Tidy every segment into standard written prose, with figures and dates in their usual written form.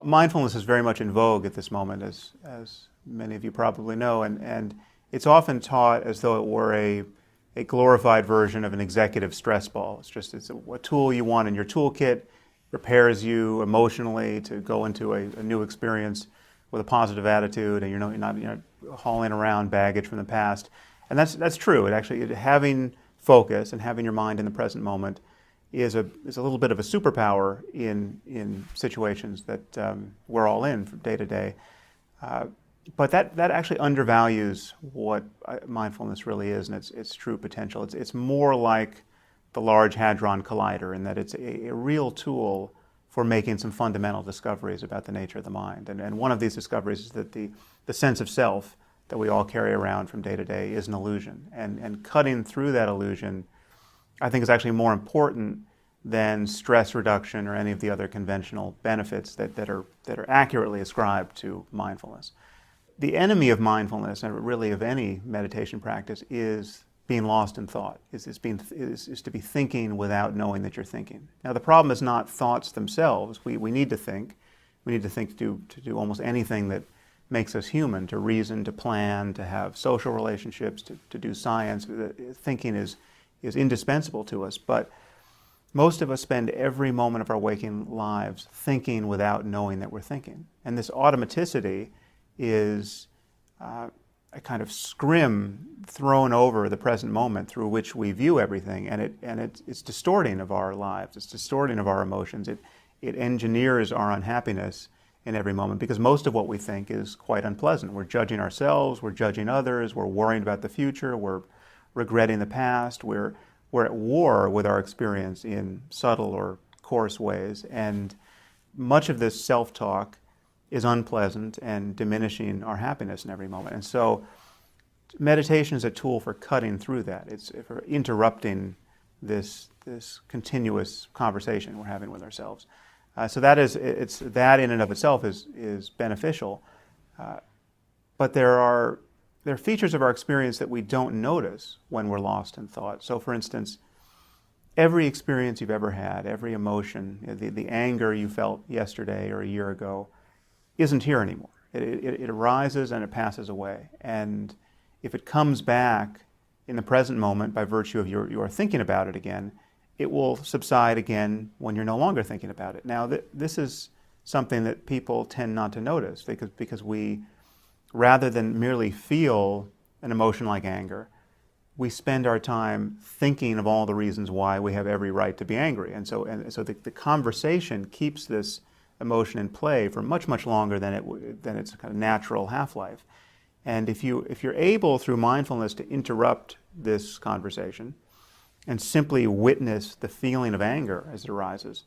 Mindfulness is very much in vogue at this moment, as many of you probably know, and it's often taught as though it were a glorified version of an executive stress ball. It's a tool you want in your toolkit, prepares you emotionally to go into a new experience with a positive attitude, and you're not hauling around baggage from the past. And that's true. Having focus and having your mind in the present moment is a little bit of a superpower in situations that we're all in from day to day. But that actually undervalues what mindfulness really is and its true potential. It's more like the Large Hadron Collider in that it's a real tool for making some fundamental discoveries about the nature of the mind. And one of these discoveries is that the sense of self that we all carry around from day to day is an illusion. And cutting through that illusion, I think, is actually more important than stress reduction or any of the other conventional benefits that are accurately ascribed to mindfulness. The enemy of mindfulness, and really of any meditation practice, is being lost in thought, is to be thinking without knowing that you're thinking. Now, the problem is not thoughts themselves. We need to think. We need to think to do almost anything that makes us human, to reason, to plan, to have social relationships, to do science. Thinking is indispensable to us, but most of us spend every moment of our waking lives thinking without knowing that we're thinking. And this automaticity is a kind of scrim thrown over the present moment through which we view everything, and it's distorting of our lives. It's distorting of our emotions. It engineers our unhappiness in every moment, because most of what we think is quite unpleasant. We're judging ourselves, we're judging others, we're worrying about the future, we're regretting the past, we're at war with our experience in subtle or coarse ways, and much of this self-talk is unpleasant and diminishing our happiness in every moment. And so meditation is a tool for cutting through that. It's for interrupting this continuous conversation we're having with ourselves. So that in and of itself is beneficial. But there are features of our experience that we don't notice when we're lost in thought. So, for instance, every experience you've ever had, every emotion, the anger you felt yesterday or a year ago, isn't here anymore. It arises and it passes away. And if it comes back in the present moment by virtue of your thinking about it again, it will subside again when you're no longer thinking about it. Now, this is something that people tend not to notice because we, rather than merely feel an emotion like anger, we spend our time thinking of all the reasons why we have every right to be angry. And so the conversation keeps this emotion in play for much, much longer than its kind of natural half-life. And if you're able, through mindfulness, to interrupt this conversation and simply witness the feeling of anger as it arises,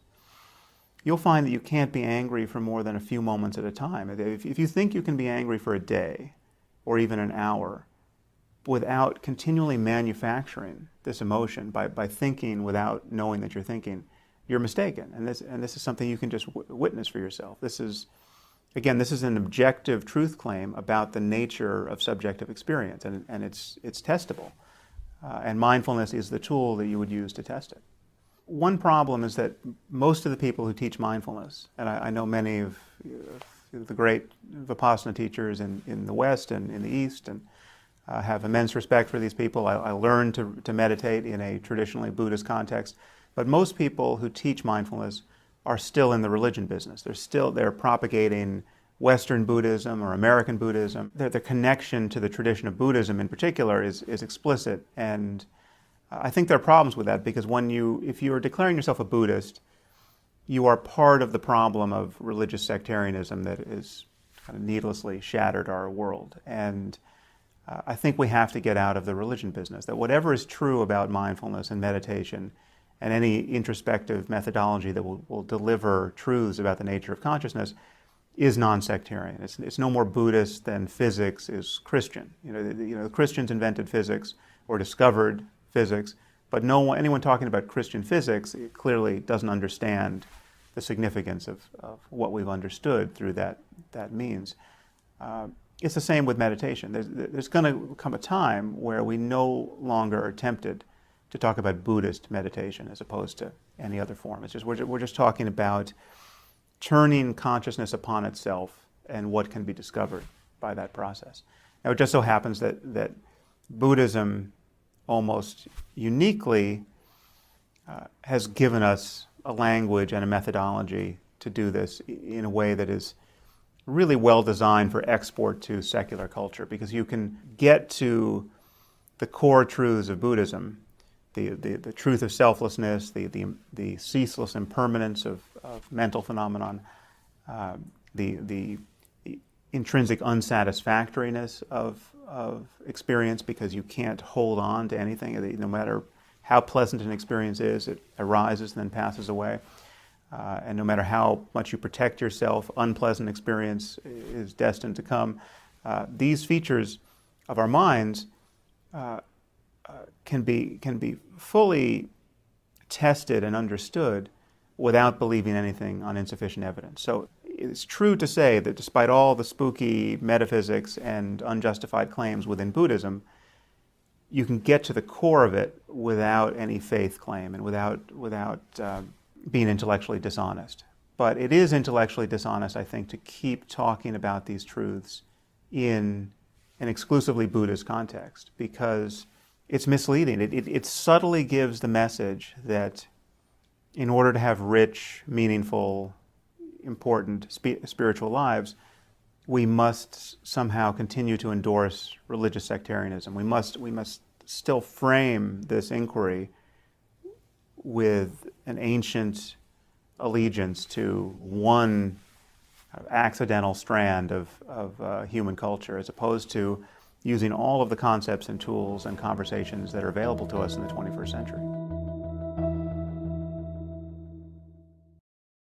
you'll find that you can't be angry for more than a few moments at a time. If you think you can be angry for a day or even an hour without continually manufacturing this emotion by thinking without knowing that you're thinking, you're mistaken. And this is something you can just witness for yourself. This is an objective truth claim about the nature of subjective experience, and it's testable. And mindfulness is the tool that you would use to test it. One problem is that most of the people who teach mindfulness, and I know many of the great Vipassana teachers in the West and in the East, and have immense respect for these people. I learned to meditate in a traditionally Buddhist context, but most people who teach mindfulness are still in the religion business. They're propagating Western Buddhism or American Buddhism. Their connection to the tradition of Buddhism in particular is explicit, and I think there are problems with that, because if you are declaring yourself a Buddhist, you are part of the problem of religious sectarianism that is kind of needlessly shattered our world. And I think we have to get out of the religion business, that whatever is true about mindfulness and meditation and any introspective methodology that will deliver truths about the nature of consciousness is non-sectarian. It's no more Buddhist than physics is Christian. The Christians invented physics or discovered physics, but anyone talking about Christian physics clearly doesn't understand the significance of what we've understood through that means. It's the same with meditation. There's going to come a time where we no longer are tempted to talk about Buddhist meditation as opposed to any other form. It's just we're just talking about turning consciousness upon itself and what can be discovered by that process. Now, it just so happens that Buddhism almost uniquely has given us a language and a methodology to do this in a way that is really well designed for export to secular culture, because you can get to the core truths of Buddhism, the truth of selflessness, the ceaseless impermanence of mental phenomenon, the intrinsic unsatisfactoriness of experience, because you can't hold on to anything. No matter how pleasant an experience is, it arises and then passes away. And no matter how much you protect yourself, unpleasant experience is destined to come. These features of our minds can be fully tested and understood without believing anything on insufficient evidence. So it's true to say that despite all the spooky metaphysics and unjustified claims within Buddhism, you can get to the core of it without any faith claim and without being intellectually dishonest. But it is intellectually dishonest, I think, to keep talking about these truths in an exclusively Buddhist context, because it's misleading. It subtly gives the message that in order to have rich, meaningful, important spiritual lives, we must somehow continue to endorse religious sectarianism. We must still frame this inquiry with an ancient allegiance to one accidental strand of human culture, as opposed to using all of the concepts and tools and conversations that are available to us in the 21st century.